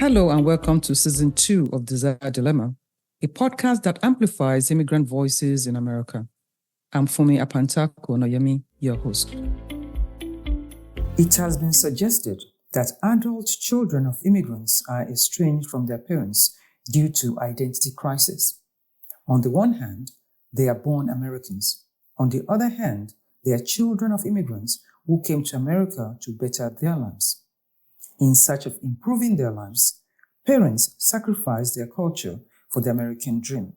Hello and welcome to Season 2 of Desire Dilemma, a podcast that amplifies immigrant voices in America. I'm Funmi Apantaku-Onayemi, your host. It has been suggested that adult children of immigrants are estranged from their parents due to identity crisis. On the one hand, they are born Americans. On the other hand, they are children of immigrants who came to America to better their lives. In search of improving their lives, parents sacrifice their culture for the American dream.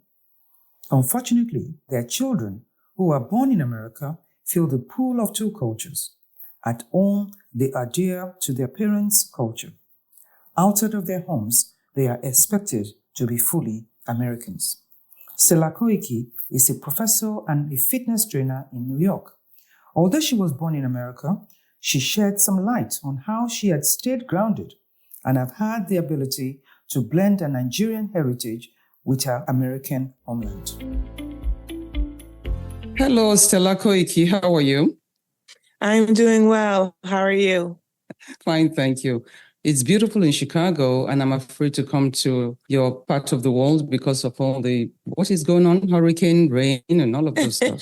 Unfortunately, their children who are born in America feel the pull of two cultures. At home, they adhere to their parents' culture. Outside of their homes, they are expected to be fully Americans. Stella Koiki is a professor and a fitness trainer in New York. Although she was born in America, she shed some light on how she had stayed grounded and have had the ability to blend a Nigerian heritage with her American homeland. Hello, Stella Koiki. How are you? I'm doing well. How are you? Fine, thank you. It's beautiful in Chicago, and I'm afraid to come to your part of the world because of all what is going on, hurricane, rain, and all of those stuff.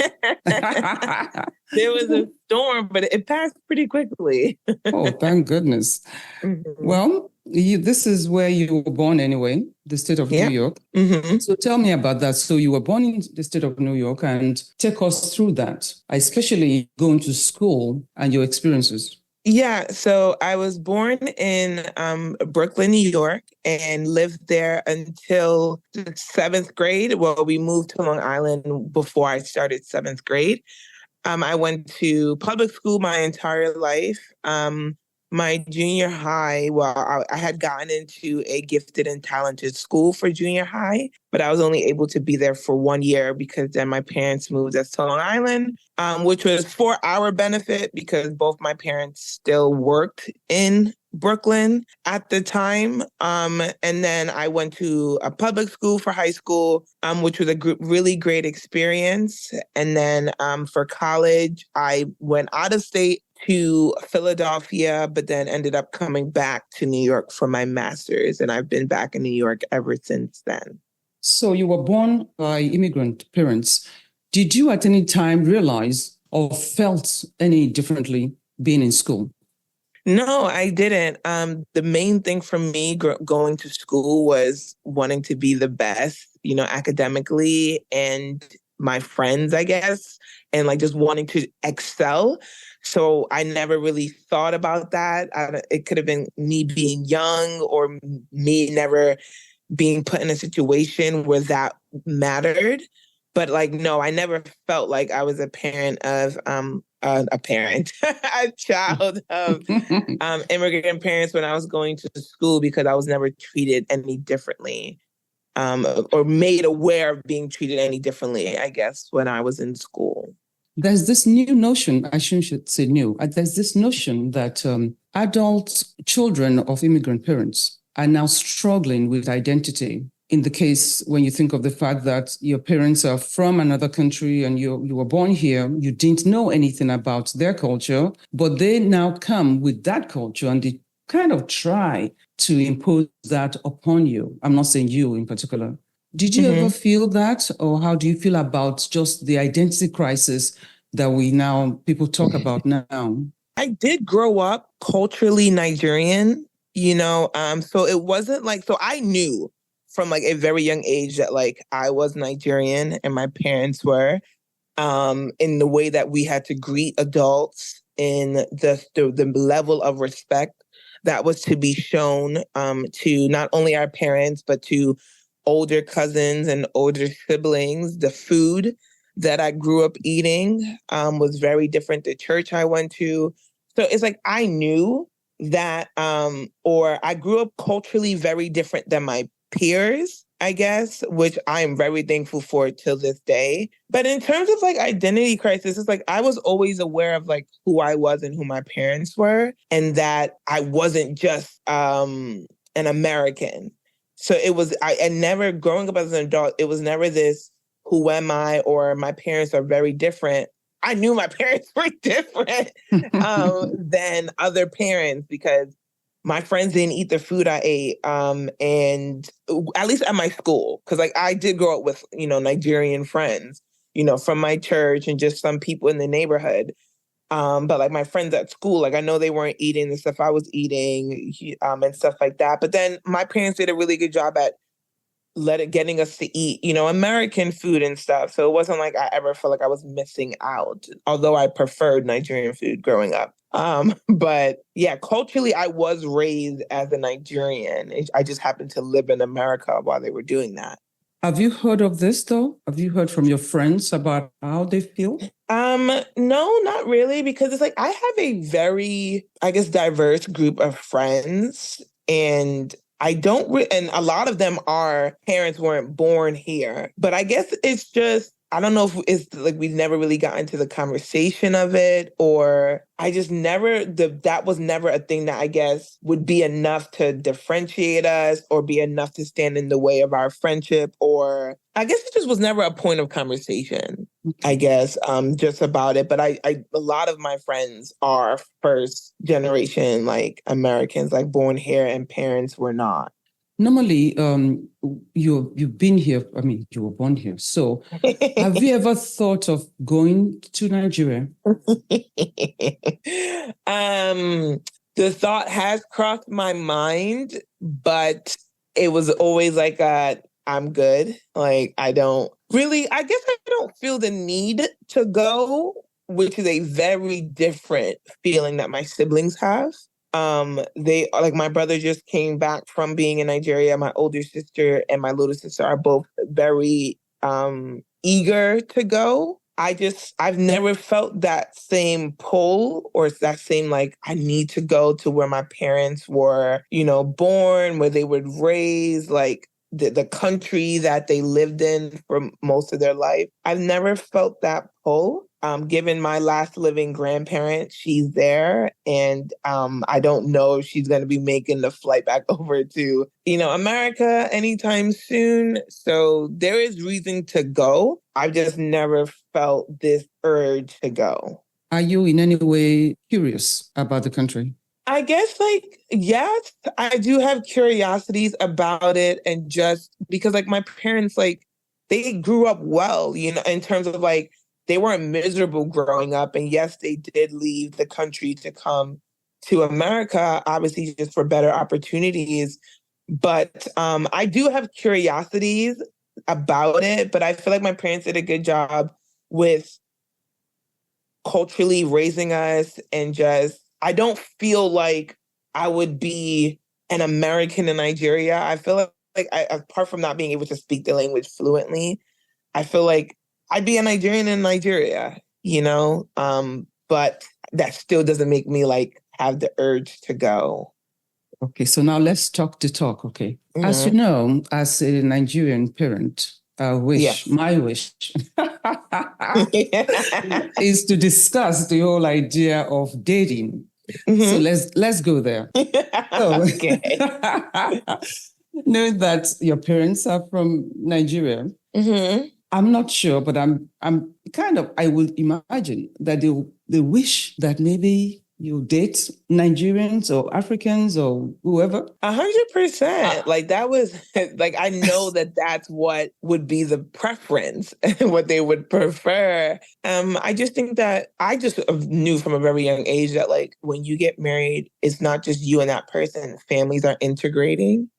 There was a storm, but it passed pretty quickly. Oh, thank goodness. Mm-hmm. Well, this is where you were born anyway, the state of New York. Mm-hmm. So tell me about that. So you were born in the state of New York, and take us through that, especially going to school and your experiences. Yeah, so I was born in Brooklyn, New York, and lived there until the 7th grade. Well, we moved to Long Island before I started 7th grade. I went to public school my entire life. My junior high, I had gotten into a gifted and talented school for junior high, but I was only able to be there for 1 year because then my parents moved us to Long Island, which was for our benefit because both my parents still worked in Brooklyn at the time. And then I went to a public school for high school, which was a really great experience. And then for college, I went out of state to Philadelphia, but then ended up coming back to New York for my master's. And I've been back in New York ever since then. So you were born by immigrant parents. Did you at any time realize or felt any differently being in school? No, I didn't. The main thing for me going to school was wanting to be the best, academically and my friends, I guess, and like just wanting to excel. So I never really thought about that. It could have been me being young or me never being put in a situation where that mattered. But no, I never felt like I was a child of immigrant parents when I was going to school because I was never treated any differently or made aware of being treated any differently, I guess, when I was in school. There's this new notion, I shouldn't say new, there's this notion that adult children of immigrant parents are now struggling with identity. In the case when you think of the fact that your parents are from another country and you were born here, you didn't know anything about their culture, but they now come with that culture and they kind of try to impose that upon you. I'm not saying you in particular. Did you ever feel that, or how do you feel about just the identity crisis that people talk about now? I did grow up culturally Nigerian, so it wasn't so I knew from a very young age that I was Nigerian and my parents were, in the way that we had to greet adults, in the level of respect that was to be shown to not only our parents, but to older cousins and older siblings. The food that I grew up eating was very different. The church I went to. So it's I knew that, or I grew up culturally very different than my peers, I guess, which I'm very thankful for till this day. But in terms of identity crisis, it's I was always aware of who I was and who my parents were, and that I wasn't just an American. So it was, and never growing up as an adult, it was never this, who am I, or my parents are very different. I knew my parents were different than other parents because my friends didn't eat the food I ate. And at least at my school, because like I did grow up with, Nigerian friends, from my church and just some people in the neighborhood. But like my friends at school, like I know they weren't eating the stuff I was eating, and stuff like that. But then my parents did a really good job at getting us to eat, American food and stuff. So it wasn't like I ever felt like I was missing out, although I preferred Nigerian food growing up. But yeah, culturally, I was raised as a Nigerian. I just happened to live in America while they were doing that. Have you heard of this though? Have you heard from your friends about how they feel? No, not really, because it's like I have a very, I guess, diverse group of friends, and I don't, and a lot of them are parents weren't born here, but I guess it's just, I don't know if it's like we've never really gotten into the conversation of it, or I just never, that was never a thing that I guess would be enough to differentiate us or be enough to stand in the way of our friendship, or I guess it just was never a point of conversation, I guess, just about it. But a lot of my friends are first generation, like Americans, like born here, and parents were not. Normally, you've been here. I mean, you were born here. So, have you ever thought of going to Nigeria? The thought has crossed my mind, but it was always like I'm good. Like I guess I don't feel the need to go, which is a very different feeling that my siblings have. They like my brother just came back from being in Nigeria. My older sister and my little sister are both very eager to go. I've never felt that same pull or that same like I need to go to where my parents were, born, where they were raised, like the country that they lived in for most of their life. I've never felt that pull. Given my last living grandparent, she's there, and I don't know if she's going to be making the flight back over to, America anytime soon. So there is reason to go. I've just never felt this urge to go. Are you in any way curious about the country? I guess, like, yes, I do have curiosities about it, and just because, like, my parents, like, they grew up well, in terms of, like, they weren't miserable growing up. And yes, they did leave the country to come to America, obviously just for better opportunities. But I do have curiosities about it, but I feel like my parents did a good job with culturally raising us, and just, I don't feel like I would be an American in Nigeria. I feel like apart from not being able to speak the language fluently, I feel like I'd be a Nigerian in Nigeria, but that still doesn't make me like have the urge to go. Okay, so now let's talk the talk, okay? Mm-hmm. As you know, as a Nigerian parent, my wish is to discuss the whole idea of dating. Mm-hmm. So let's go there. Okay. Knowing that your parents are from Nigeria, mm-hmm. I'm not sure, but I'm kind of, I would imagine that they wish that maybe you date Nigerians or Africans or whoever. 100%. Like that was like, I know that that's what would be the preference, what they would prefer. I just think that I just knew from a very young age that like when you get married, it's not just you and that person. Families are integrating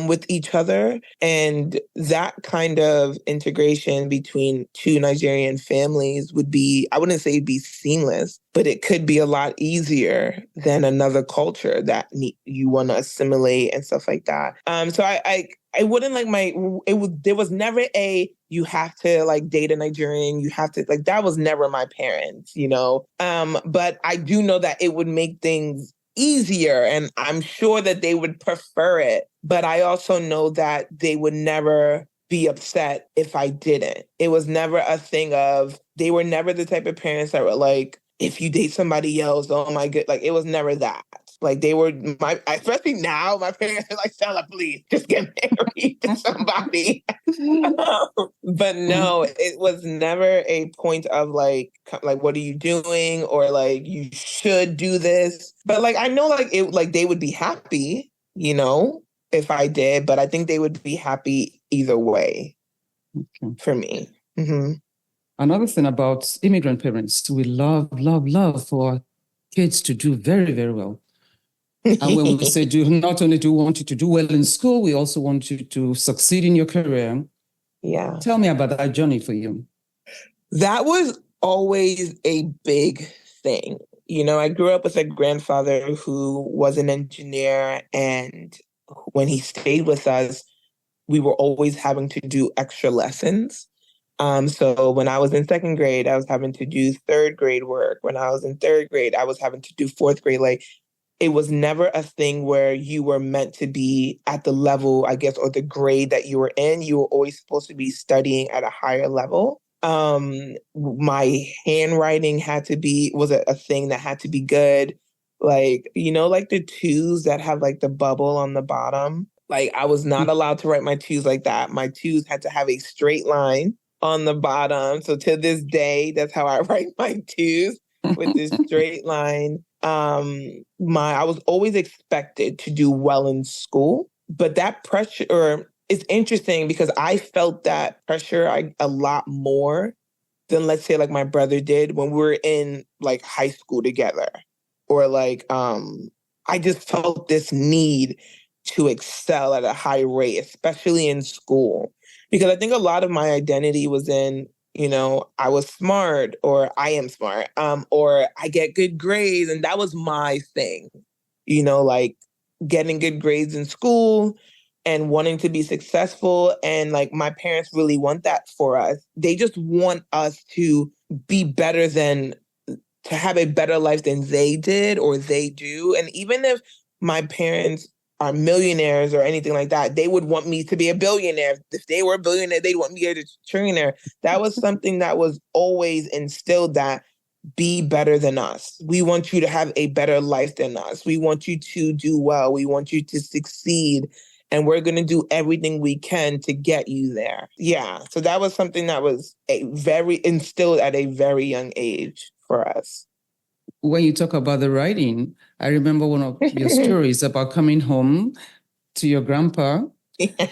with each other. And that kind of integration between two Nigerian families would be, I wouldn't say be seamless, but it could be a lot easier than another culture that you want to assimilate and stuff like that. So I wouldn't like there was never you have to like date a Nigerian, you have to like, that was never my parents, but I do know that it would make things easier, and I'm sure that they would prefer it. But I also know that they would never be upset if I didn't. It was never a thing of, they were never the type of parents that were like, if you date somebody else, oh my god, like it was never that. Like they were especially now, my parents are like, Stella, please just get married to somebody. But no, it was never a point of like, what are you doing? Or like, you should do this. But like, I know like it, like they would be happy, you know, if I did, but I think they would be happy either way for me. Mm-hmm. Another thing about immigrant parents, we love, love, love for our kids to do very, very well. And when we say do, not only do we want you to do well in school, we also want you to succeed in your career. Yeah. Tell me about that journey for you. That was always a big thing. You know, I grew up with a grandfather who was an engineer, and when he stayed with us, we were always having to do extra lessons. So when I was in second grade, I was having to do third grade work. When I was in third grade, I was having to do fourth grade. Like, it was never a thing where you were meant to be at the level, I guess, or the grade that you were in. You were always supposed to be studying at a higher level. My handwriting was a thing that had to be good. Like, you know, like the twos that have like the bubble on the bottom. Like, I was not allowed to write my twos like that. My twos had to have a straight line on the bottom. So to this day, that's how I write my twos, with this straight line. I was always expected to do well in school, but that pressure is interesting because I felt that pressure a lot more than, let's say, like my brother did when we were in like high school together. Or like, I just felt this need to excel at a high rate, especially in school. Because I think a lot of my identity was in, you know, I was smart, or I am smart, or I get good grades. And that was my thing, you know, like getting good grades in school and wanting to be successful. And like my parents really want that for us. They just want us to be better to have a better life than they did or they do. And even if my parents are millionaires or anything like that, they would want me to be a billionaire. If they were a billionaire, they'd want me to be a trillionaire. That was something that was always instilled, that be better than us. We want you to have a better life than us. We want you to do well. We want you to succeed. And we're going to do everything we can to get you there. Yeah. So that was something that was very instilled at a very young age for us. When you talk about the writing, I remember one of your stories about coming home to your grandpa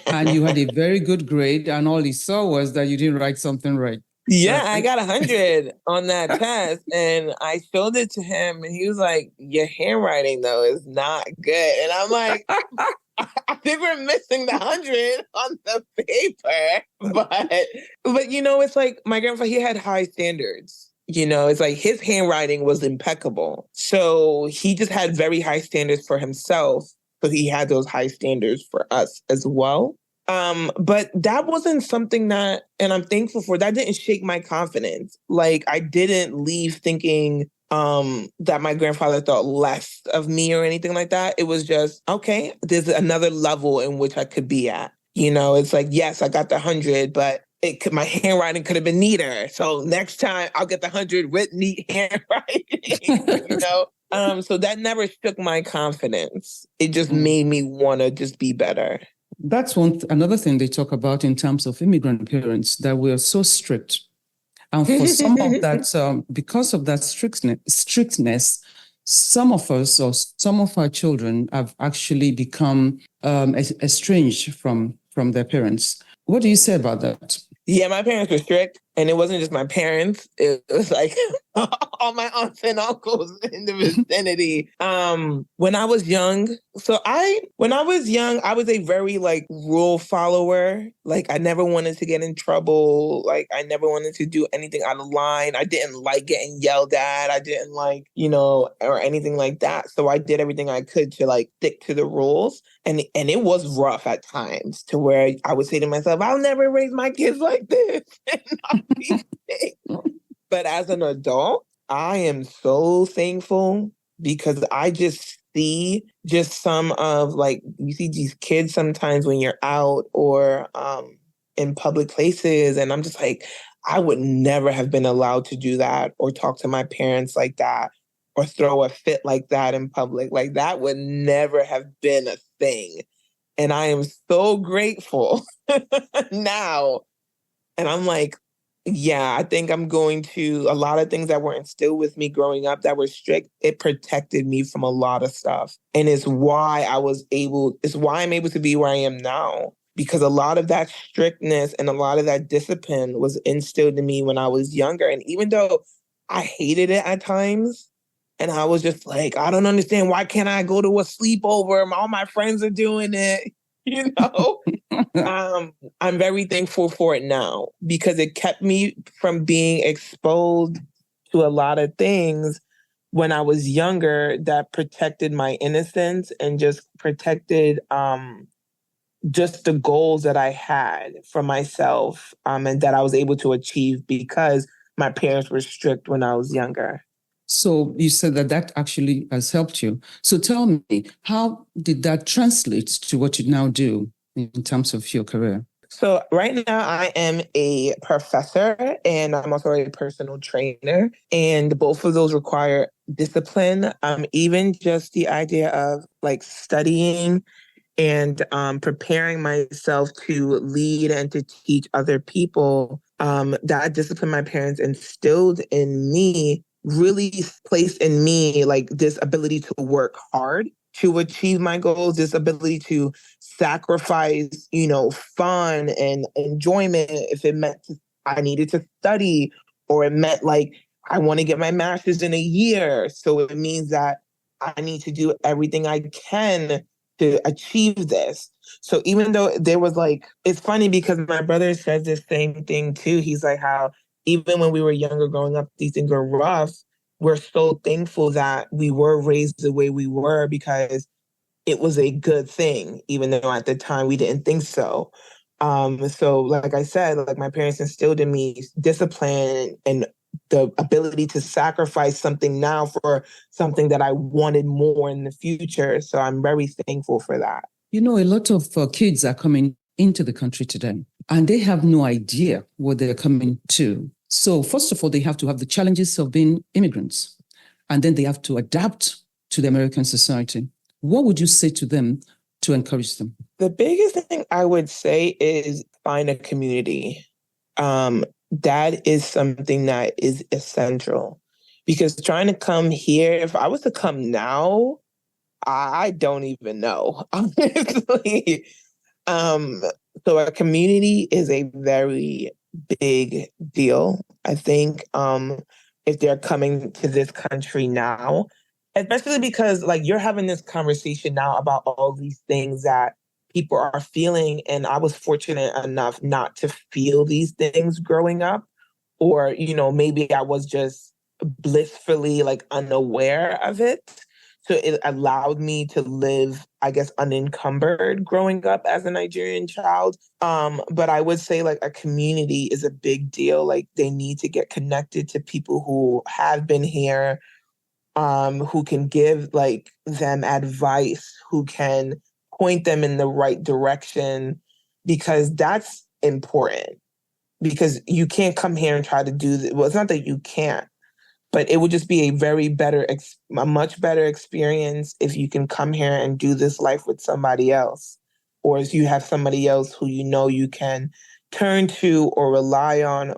and you had a very good grade, and all he saw was that you didn't write something right. Yeah, I got 100 on that test, and I showed it to him, and he was like, your handwriting, though, is not good. And I'm like, I think we're missing the 100 on the paper. But you know, it's like my grandpa, he had high standards. You know, it's like his handwriting was impeccable. So he just had very high standards for himself. So he had those high standards for us as well. But that wasn't something that, and I'm thankful for, that didn't shake my confidence. Like, I didn't leave thinking that my grandfather thought less of me or anything like that. It was just, okay, there's another level in which I could be at. You know, it's like, yes, I got the 100, but my handwriting could have been neater. So next time I'll get the 100 with neat handwriting, you know? So that never shook my confidence. It just made me want to just be better. That's another thing they talk about in terms of immigrant parents, that we're so strict. And for some of that, because of that strictness, some of us or some of our children have actually become estranged from their parents. What do you say about that? Yeah, my parents were strict, and it wasn't just my parents. It was like all my aunts and uncles in the vicinity. When I was young, I was a very like rule follower. Like, I never wanted to get in trouble. Like, I never wanted to do anything out of line. I didn't like getting yelled at. I didn't like, you know, or anything like that. So I did everything I could to like stick to the rules. And it was rough at times, to where I would say to myself, I'll never raise my kids like this. But as an adult, I am so thankful, because I just see just some of, like, you see these kids sometimes when you're out or in public places, and I'm just like, I would never have been allowed to do that or talk to my parents like that. or throw a fit like that in public. Like that would never have been a thing. And I am so grateful now. And I'm like, yeah, I think I'm going to, a lot of things that were instilled with me growing up that were strict, it protected me from a lot of stuff. And it's why I'm able to be where I am now. Because a lot of that strictness and a lot of that discipline was instilled in me when I was younger. And even though I hated it at times, and I was just like, I don't understand, why can't I go to a sleepover? All my friends are doing it, you know? I'm very thankful for it now because it kept me from being exposed to a lot of things when I was younger that protected my innocence and just protected just the goals that I had for myself and that I was able to achieve because my parents were strict when I was younger. So you said that actually has helped you. So tell me, how did that translate to what you now do in terms of your career? So right now I am a professor and I'm also a personal trainer. And both of those require discipline. Even just the idea of like studying and preparing myself to lead and to teach other people. That discipline my parents instilled in me really placed in me like this ability to work hard to achieve my goals, this ability to sacrifice, fun and enjoyment if it meant I needed to study or it meant like I want to get my master's in a year. So it means that I need to do everything I can to achieve this. So even though there was like, it's funny because my brother says the same thing too. He's like how even when we were younger growing up, these things were rough. We're so thankful that we were raised the way we were because it was a good thing, even though at the time we didn't think so. So like I said, like my parents instilled in me discipline and the ability to sacrifice something now for something that I wanted more in the future. So I'm very thankful for that. A lot of kids are coming into the country today and they have no idea what they're coming to. So first of all, they have to have the challenges of being immigrants, and then they have to adapt to the American society. What would you say to them to encourage them? The biggest thing I would say is find a community. That is something that is essential because trying to come here, if I was to come now, I don't even know, honestly. So a community is a very big deal. I think if they're coming to this country now, especially because like you're having this conversation now about all these things that people are feeling. And I was fortunate enough not to feel these things growing up, or, maybe I was just blissfully like unaware of it. So it allowed me to live, I guess, unencumbered growing up as a Nigerian child. But I would say like a community is a big deal. Like they need to get connected to people who have been here, who can give like them advice, who can point them in the right direction, because that's important. Because you can't come here and try to do this. Well, it's not that you can't, but it would just be a much better experience if you can come here and do this life with somebody else, or if you have somebody else who you can turn to or rely on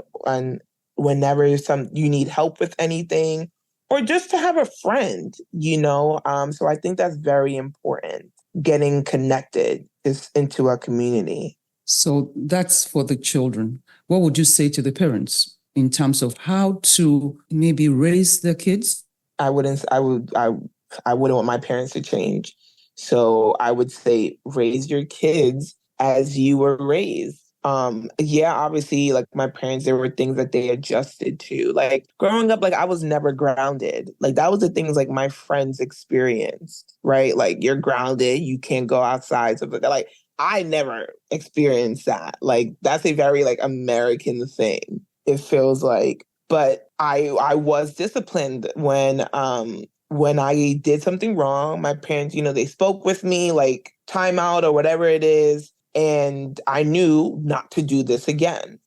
whenever you need help with anything, or just to have a friend. So I think that's very important. Getting connected into a community. So that's for the children. What would you say to the parents in terms of how to maybe raise their kids? I wouldn't want my parents to change. So I would say raise your kids as you were raised. Obviously, like my parents, there were things that they adjusted to. Like growing up, like I was never grounded. Like that was the things like my friends experienced, right? Like you're grounded, you can't go outside. So like I never experienced that. Like that's a very like American thing, it feels like. But I was disciplined when I did something wrong. My parents, they spoke with me like time out or whatever it is. And I knew not to do this again,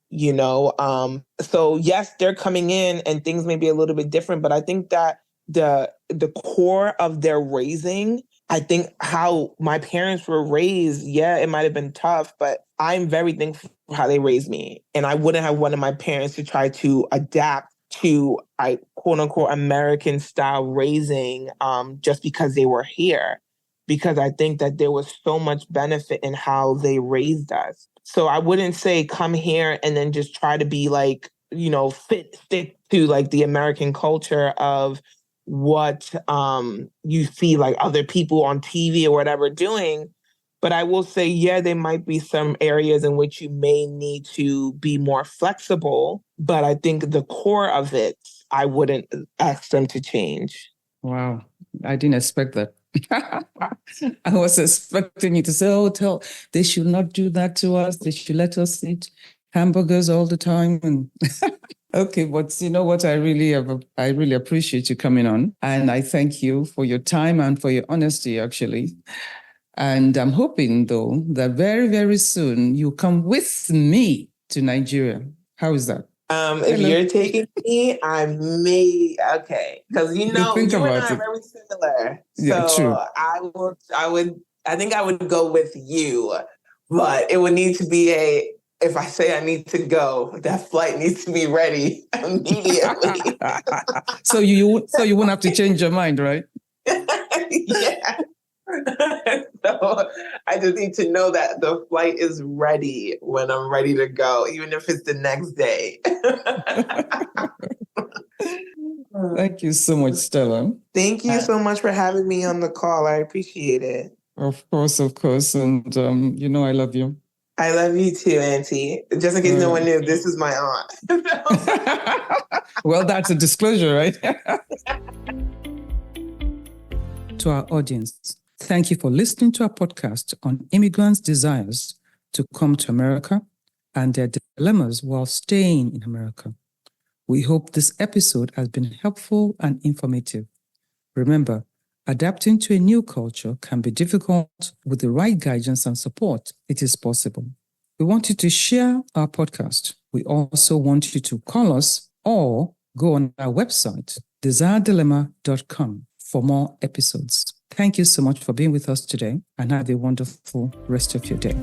So yes, they're coming in and things may be a little bit different, but I think that the the core of their raising, I think how my parents were raised, yeah, it might have been tough, but I'm very thankful for how they raised me. And I wouldn't have wanted my parents to try to adapt to quote unquote American style raising just because they were here. Because I think that there was so much benefit in how they raised us. So I wouldn't say come here and then just try to be like, stick to like the American culture of what you see like other people on TV or whatever doing. But I will say, yeah, there might be some areas in which you may need to be more flexible. But I think the core of it, I wouldn't ask them to change. Wow. I didn't expect that. I was expecting you to say, they should not do that to us. They should let us eat hamburgers all the time. And okay, but you know what? I really appreciate you coming on. And I thank you for your time and for your honesty, actually. And I'm hoping, though, that very, very soon you come with me to Nigeria. How is that? If you're taking me, I may, okay. Because you and I are very similar. Yeah, so true. I think I would go with you. But it would need to be if I say I need to go, that flight needs to be ready immediately. So you won't have to change your mind, right? Yeah. So I just need to know that the flight is ready when I'm ready to go, even if it's the next day. Thank you so much, Stella. Thank you so much for having me on the call. I appreciate it. Of course. And I love you. I love you too, Auntie. Just in case no one knew, this is my aunt. Well, that's a disclosure, right? To our audience, thank you for listening to our podcast on immigrants' desires to come to America and their dilemmas while staying in America. We hope this episode has been helpful and informative. Remember, adapting to a new culture can be difficult. With the right guidance and support, it is possible. We want you to share our podcast. We also want you to call us or go on our website, desireddilemma.com, for more episodes. Thank you so much for being with us today and have a wonderful rest of your day.